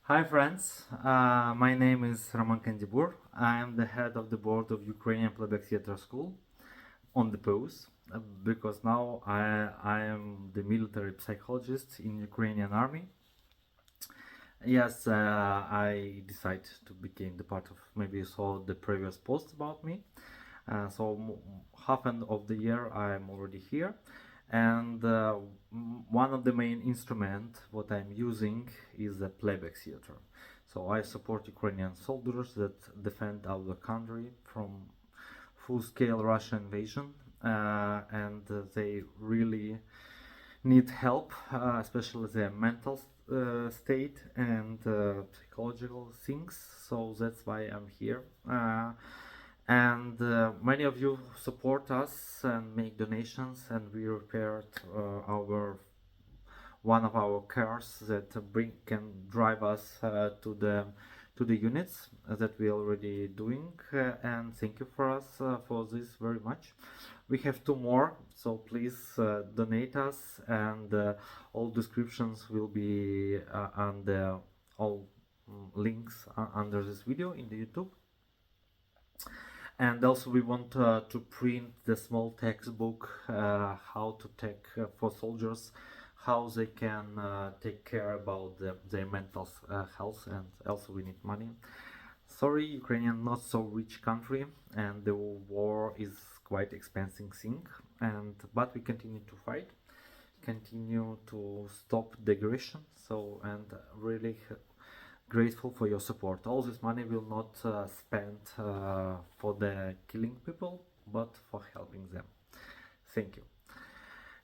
Hi friends, my name is Roman Kandibur. I am the head of the board of Ukrainian Playback Theatre School on the post because now I am the military psychologist in Ukrainian army. Yes, I decided to become the part of, maybe you saw the previous post about me. So half end of the year I'm already here, and one of the main instrument what I'm using is the playback theater. So I support Ukrainian soldiers that defend our country from full-scale Russian invasion, and they really need help, especially their mental state and psychological things. So that's why I'm here. And many of you support us and make donations, and we repaired our one of our cars that can drive us to the units that we already doing, and thank you for us for this very much. We have two more, so please donate us, and all descriptions will be on the all links under this video in the YouTube. And also we want to print the small textbook how to take for soldiers, how they can take care about their mental health, and also we need money. Sorry, Ukrainian not so rich country, and the war is quite expensive thing, and but we continue to fight, continue to stop the aggression. So, and really grateful for your support. All this money will not spent for the killing people, but for helping them. Thank you.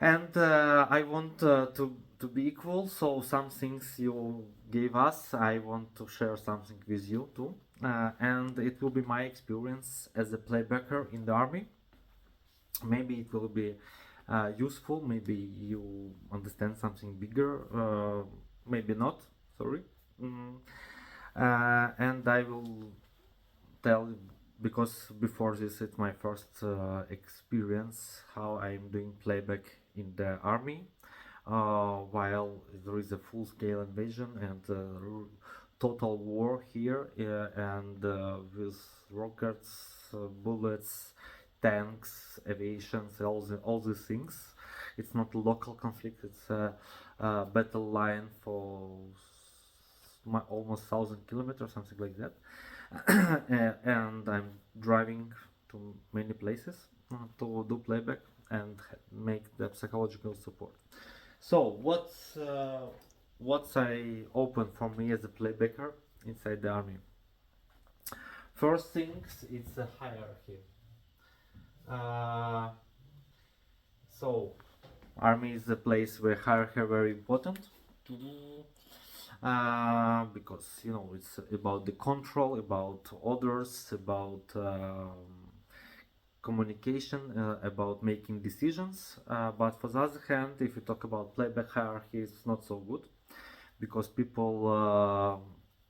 And I want to be equal, so some things you gave us, I want to share something with you too. And it will be my experience as a playbacker in the army. Maybe it will be useful, maybe you understand something bigger, maybe not, sorry. Mm. And I will tell, because before this it's my first experience how I'm doing playback in the army, while there is a full-scale invasion and total war here, and with rockets, bullets, tanks, aviations, all these things. It's not a local conflict, it's a battle line for almost 1,000 kilometers, something like that. And I'm driving to many places to do playback and make the psychological support. So what's I open for me as a playbacker inside the army? First things, it's a hierarchy. Uh, so army is a place where hierarchy is very important. Because you know it's about the control, about orders, about communication, about making decisions. But for the other hand, if you talk about playback hierarchy, it's not so good, because people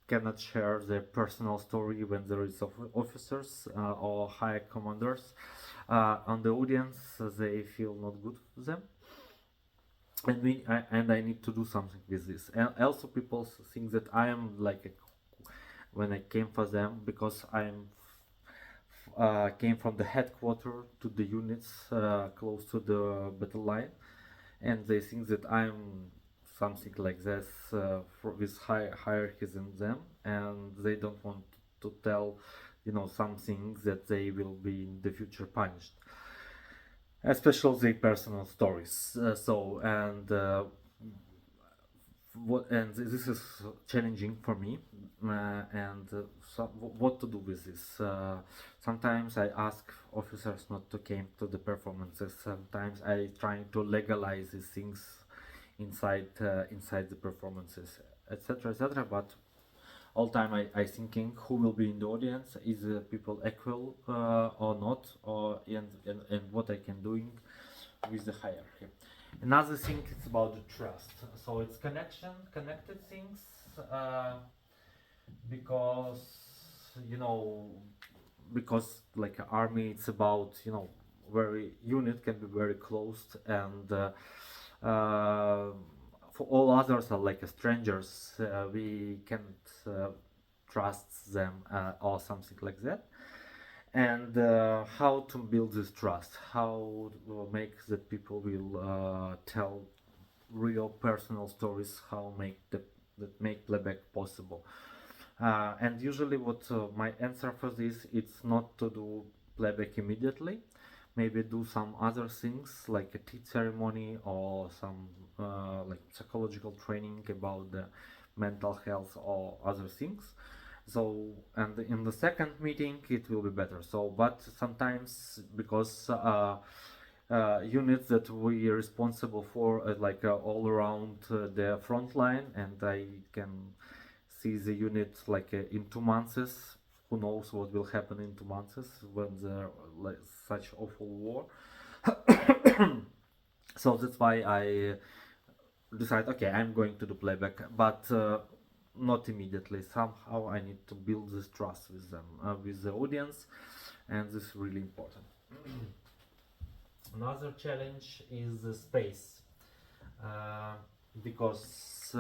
cannot share their personal story when there is officers or high commanders on the audience. They feel not good for them, and I need to do something with this. And also people think that I am like when I came for them, because I'm came from the headquarters to the units close to the battle line, and they think that I'm something like this with hierarchies in them, and they don't want to tell, you know, something that they will be in the future punished, especially their personal stories. And this is challenging for me, and so what to do with this. Sometimes I ask officers not to came to the performances, sometimes I try to legalize these things inside the performances, etc, etc, but all time I thinking who will be in the audience, is people equal or not, or and what I can doing with the hierarchy. Another thing is about the trust. So it's connected things, because you know, because like army, it's about, you know, very unit can be very closed, and for all others are like strangers. We can't trust them or something like that. And how to build this trust, how to make that people will tell real personal stories, how make that make playback possible. And usually what my answer for this, it's not to do playback immediately, maybe do some other things like a tea ceremony or some like psychological training about the mental health or other things. So, and in the second meeting it will be better. So, but sometimes because units that we are responsible for like all around the front line, and I can see the unit like in 2 months. Who knows what will happen in 2 months when there like such awful war. So that's why I decide, okay, I'm going to do playback, but not immediately. Somehow I need to build this trust with them, with the audience, and this is really important. Another challenge is the space, uh, because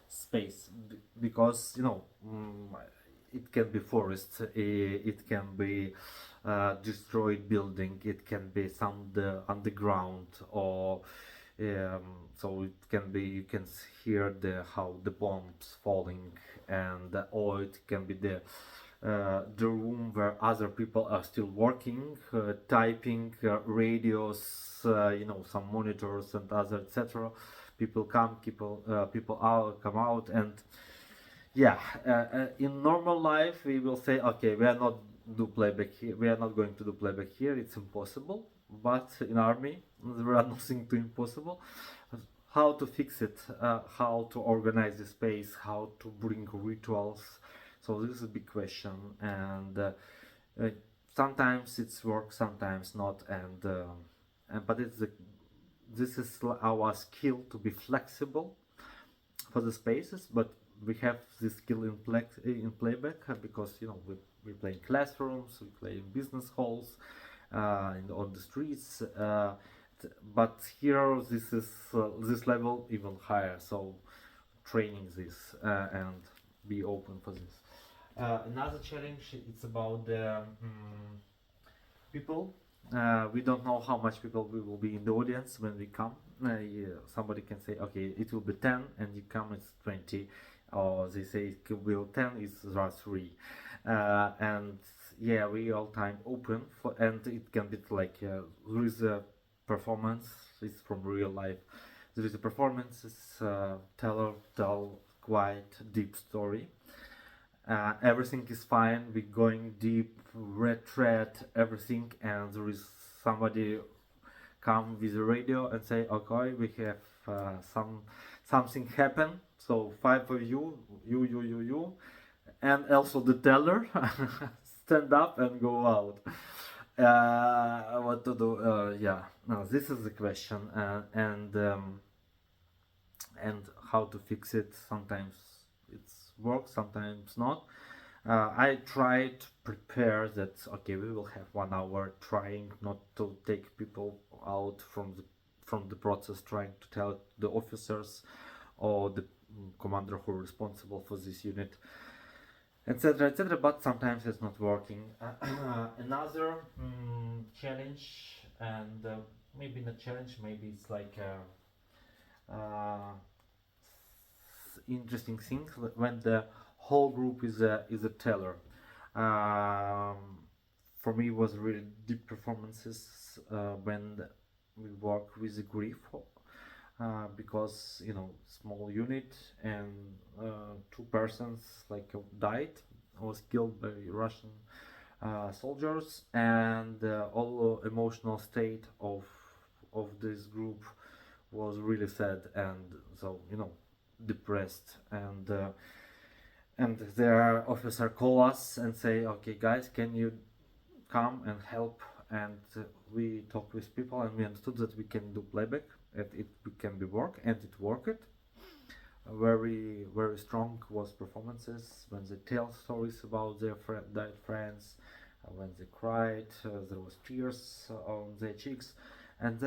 space, because it can be forest, it can be destroyed building, it can be some the underground, or so it can be, you can hear the how the bombs falling, and or it can be the room where other people are still working, typing, radios, some monitors and other etc. People come, people out, come out, and yeah, in normal life we will say, okay, we are not do playback here. We are not going to do playback here. It's impossible. But in army, there are nothing too impossible. How to fix it? How to organize the space? How to bring rituals? So this is a big question, and sometimes it's work, sometimes not, and but this is our skill to be flexible for the spaces, but we have this skill in playback because we play in classrooms, we play in business halls, on the streets, but here this is this level even higher. So training this and be open for this. Another challenge, it's about the people. We don't know how much people we will be in the audience when we come. Yeah, somebody can say, okay, it will be 10, and you come, it's 20, or they say it will 10, it's there 3. And yeah, we all time open for, and it can be like there is a performance. It's from real life. There is a performance. It's tell quite deep story. Everything is fine. We're going deep, red thread, everything, and there is somebody come with a radio and say, okay, we have something happen. So 5 of you, and also the teller stand up and go out. What to do? Yeah, no, this is the question, and how to fix it. Sometimes it's works, sometimes not. I try to prepare that, okay, we will have 1 hour, trying not to take people out from the process, trying to tell the officers or the commander who are responsible for this unit, etc., etc. But sometimes it's not working. Another challenge, and maybe not challenge, maybe it's like interesting thing when the whole group is a teller. Um, for me, it was really deep performances when we work with the grief, because small unit, and 2 persons like died, was killed by Russian soldiers, and all emotional state of this group was really sad, and so depressed, and their officer call us and say, okay guys, can you come and help, and we talk with people, and we understood that we can do playback, and it can be work, and it worked. Very very strong was performances when they tell stories about their died friends, when they cried, there was tears on their cheeks, and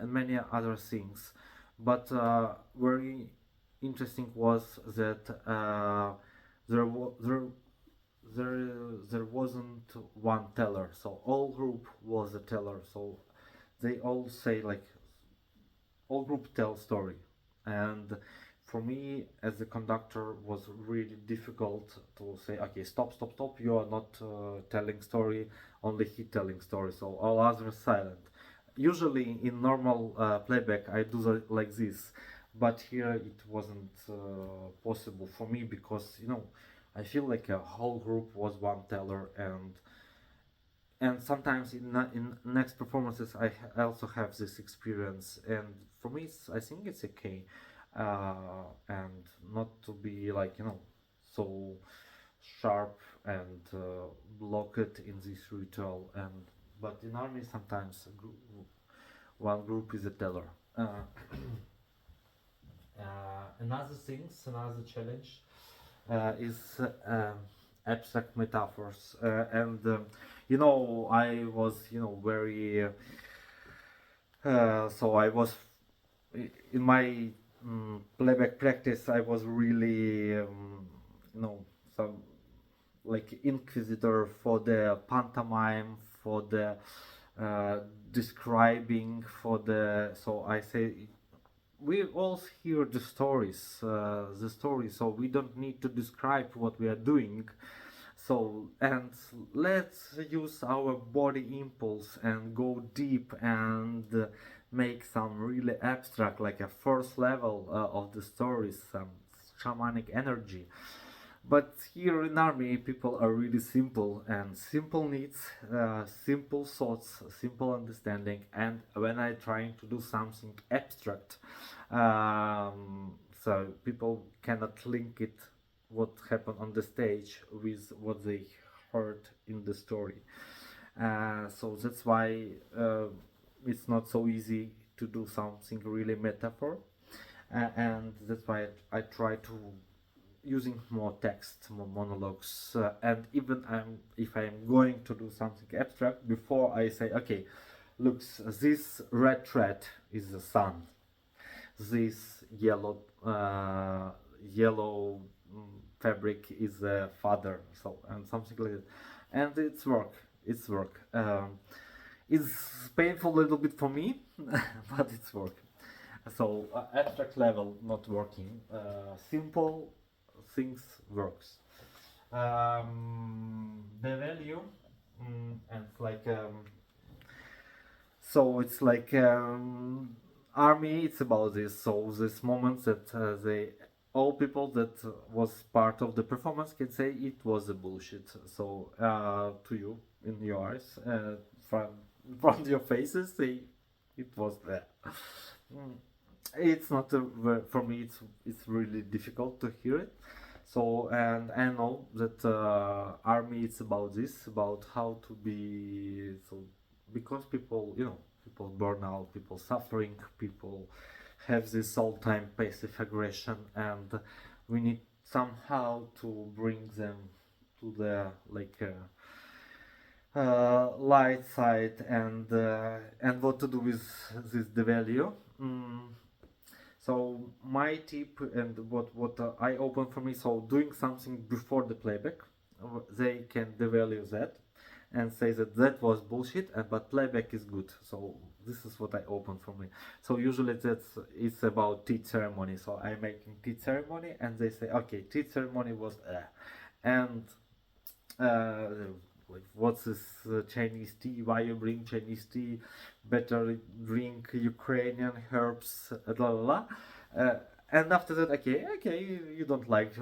many other things. But very interesting was that there, wa- there there wasn't one teller, so all group was a teller. So they all say like all group tell story, and for me as a conductor was really difficult to say okay, stop, you are not telling story, only he telling story, so all others silent. Usually in normal playback I do like this, but here it wasn't possible for me because I feel like a whole group was one teller, and sometimes in next performances I also have this experience, and for me I think it's okay, and not to be like so sharp and block it in this ritual, and but in army sometimes one group is a teller. Another challenge is abstract metaphors, and I was very so I was in my playback practice I was really some like inquisitor for the pantomime, for the uh, describing, for the, so I say we all hear the stories, so we don't need to describe what we are doing. So, and let's use our body impulse and go deep and make some really abstract, like a first level of the stories, some shamanic energy. But here in army, people are really simple, and simple needs, simple thoughts, simple understanding. And when I trying to do something abstract, so people cannot link it what happened on the stage with what they heard in the story. So that's why it's not so easy to do something really metaphor, and that's why I try to using more text, more monologues, and even if I'm going to do something abstract, before I say, okay, looks, this red thread is the sun, this yellow fabric is the father, so and something like that, and it's work. It's work. It's painful a little bit for me, but it's work. So abstract level not working. Simple things works. The value, and like so it's like army. It's about this. So this moments that they all people that was part of the performance can say it was a bullshit. So to you in your eyes, from from your faces, say it was there. Mm, it's not for me. It's really difficult to hear it. So, and I know that army it's about this, about how to be so, because people people burn out, people suffering, people have this all time passive aggression, and we need somehow to bring them to the like light side, and what to do with this the value. Mm, so my tip and what I open for me, so doing something before the playback, they can devalue that and say that that was bullshit, and but playback is good. So this is what I open for me. So usually it's about tea ceremony. So I'm making tea ceremony, and they say, okay, tea ceremony was, and uh, like what's this Chinese tea? Why you bring Chinese tea? Better drink Ukrainian herbs, blah blah blah. And after that, okay, you don't like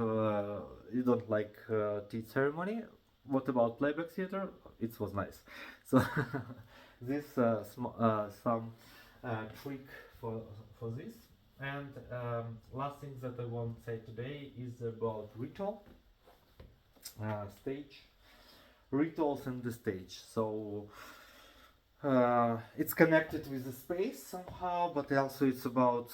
tea ceremony. What about playback theater? It was nice. So this some trick for this. And last thing that I want to say today is about ritual, stage rituals and the stage. So it's connected with the space somehow, but also it's about,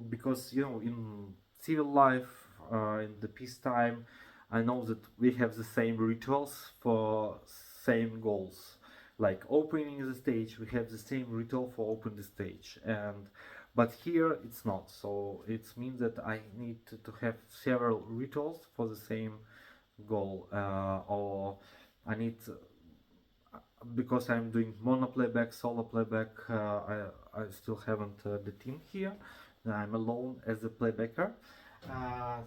because in civil life, in the peacetime, I know that we have the same rituals for same goals. like opening the stage, we have the same ritual for opening the stage, and but here it's not. So it means that I need to have several rituals for the same goal, or I need because I'm doing mono playback, solo playback. I still haven't the team here. I'm alone as a playbacker.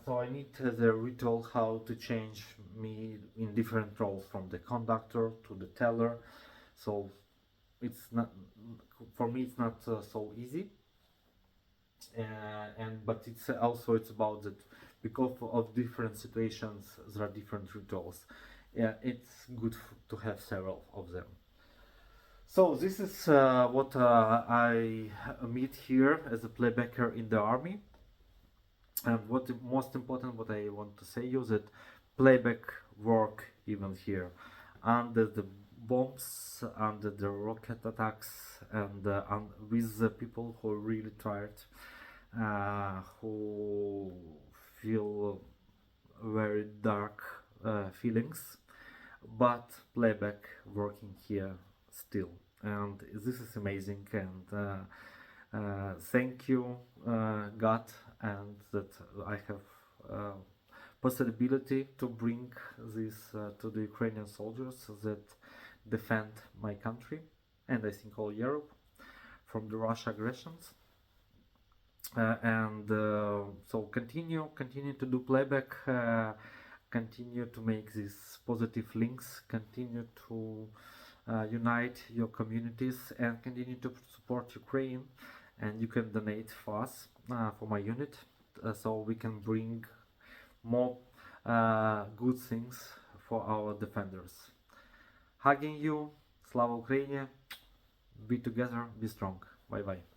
So I need the ritual how to change me in different roles from the conductor to the teller. So it's not for me. It's not so easy. And but it's also it's about that because of different situations there are different rituals. Yeah, it's good to have several of them. So this is what I meet here as a playbacker in the army. And what the most important, what I want to say is that playback work even here under the bombs, under the rocket attacks, and with the people who are really tired, who feel very dark feelings, but playback working here still, and this is amazing. And thank you, God, and that I have possibility to bring this to the Ukrainian soldiers that defend my country and I think all Europe from the Russia aggressions. And so continue to do playback, continue to make these positive links, continue to unite your communities, and continue to support Ukraine. And you can donate for us, for my unit, so we can bring more good things for our defenders. Hugging you, Slava Ukraine, be together, be strong. Bye bye.